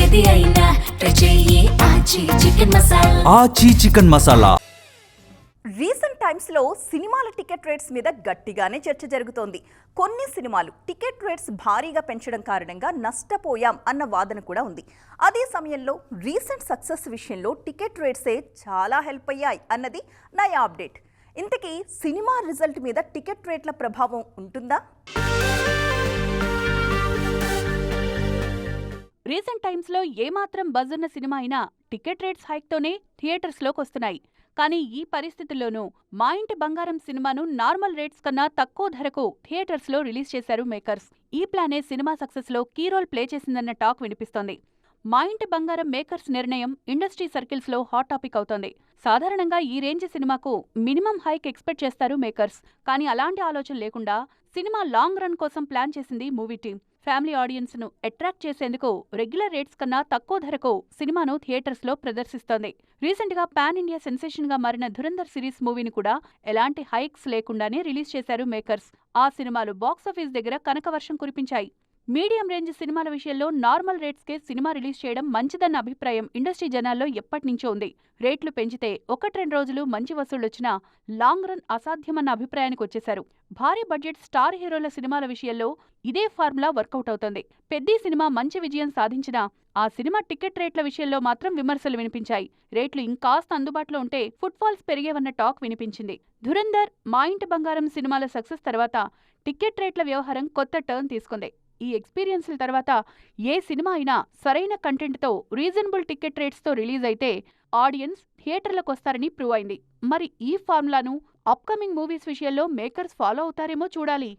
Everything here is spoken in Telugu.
ఏది అయినా ట్రై చెయ్యి ఆచి చికెన్ మసాలా. ఆచి చికెన్ మసాలా. రీసెంట్ టైమ్స్లో సినిమాల టికెట్ రేట్స్ మీద గట్టిగానే చర్చ జరుగుతోంది. కొన్ని సినిమాలు టికెట్ రేట్స్ భారీగా పెంచడం కారణంగా నష్టపోయాం అన్న వాదన కూడా ఉంది. అదే సమయంలో రీసెంట్ సక్సెస్ విషయంలో టికెట్ రేట్సే చాలా హెల్ప్ అయ్యాయి అన్నది నయా అప్డేట్. ఇంతకీ సినిమా రిజల్ట్ మీద టికెట్ రేట్ల ప్రభావం ఉంటుందా? రీసెంట్ టైమ్స్లో ఏమాత్రం బజ్ ఉన్న సినిమా అయినా టికెట్ రేట్స్ హైక్తోనే థియేటర్స్లోకి వస్తున్నాయి. కానీ ఈ పరిస్థితుల్లోనూ మా ఇంటి బంగారం సినిమాను నార్మల్ రేట్స్ కన్నా తక్కువ ధరకు థియేటర్స్లో రిలీజ్ చేశారు మేకర్స్. ఈ ప్లానే సినిమా సక్సెస్లో కీ రోల్ ప్లే చేసిందన్న టాక్ వినిపిస్తోంది. మా ఇంటి బంగారం మేకర్స్ నిర్ణయం ఇండస్ట్రీ సర్కిల్స్లో హాట్ టాపిక్ అవుతోంది. సాధారణంగా ఈ రేంజ్ సినిమాకు మినిమం హైక్ ఎక్స్పెక్ట్ చేస్తారు మేకర్స్. కానీ అలాంటి ఆలోచన లేకుండా సినిమా లాంగ్ రన్ కోసం ప్లాన్ చేసింది మూవీ టీమ్. ఫ్యామిలీ ఆడియన్స్ ను అట్రాక్ట్ చేసేందుకు రెగ్యులర్ రేట్స్ కన్నా తక్కువ ధరకు సినిమాను థియేటర్స్ లో ప్రదర్శిస్తోంది. రీసెంట్ గా పాన్ ఇండియా సెన్సేషన్ గా మారిన ధురంధర్ సిరీస్ మూవీని కూడా ఎలాంటి హైక్స్ లేకుండానే రిలీజ్ చేశారు మేకర్స్. ఆ సినిమాలు బాక్సాఫీస్ దగ్గర కనకవర్షం కురిపించాయి. మీడియం రేంజ్ సినిమాల విషయంలో నార్మల్ రేట్స్కే సినిమా రిలీజ్ చేయడం మంచిదన్న అభిప్రాయం ఇండస్ట్రీ జనాల్లో ఎప్పటినుంచో ఉంది. రేట్లు పెంచితే 1-2 రోజులు మంచి వసూళ్లొచ్చినా లాంగ్ రన్ అసాధ్యమన్న అభిప్రాయానికి వచ్చేశారు. భారీ బడ్జెట్ స్టార్ హీరోల సినిమాల విషయంలో ఇదే ఫార్ములా వర్కౌట్ అవుతోంది. పెద్ద సినిమా మంచి విజయం సాధించినా ఆ సినిమా టికెట్ రేట్ల విషయంలో మాత్రం విమర్శలు వినిపించాయి. రేట్లు ఇంకాస్త అందుబాటులో ఉంటే ఫుట్ఫాల్స్ పెరిగేవన్న టాక్ వినిపించింది. ధురంధర్, మా ఇంటి బంగారం సినిమాల సక్సెస్ తర్వాత టికెట్ రేట్ల వ్యవహారం కొత్త టర్న్ తీసుకుంది. ఈ ఎక్స్పీరియన్స్ల తర్వాత ఏ సినిమా అయినా సరైన కంటెంట్తో రీజనబుల్ టికెట్ రేట్స్తో రిలీజ్ అయితే ఆడియన్స్ థియేటర్లకు వస్తారని ప్రూవ్ అయింది. మరి ఈ ఫార్ములాను అప్కమింగ్ మూవీస్ విషయంలో మేకర్స్ ఫాలో అవుతారేమో చూడాలి.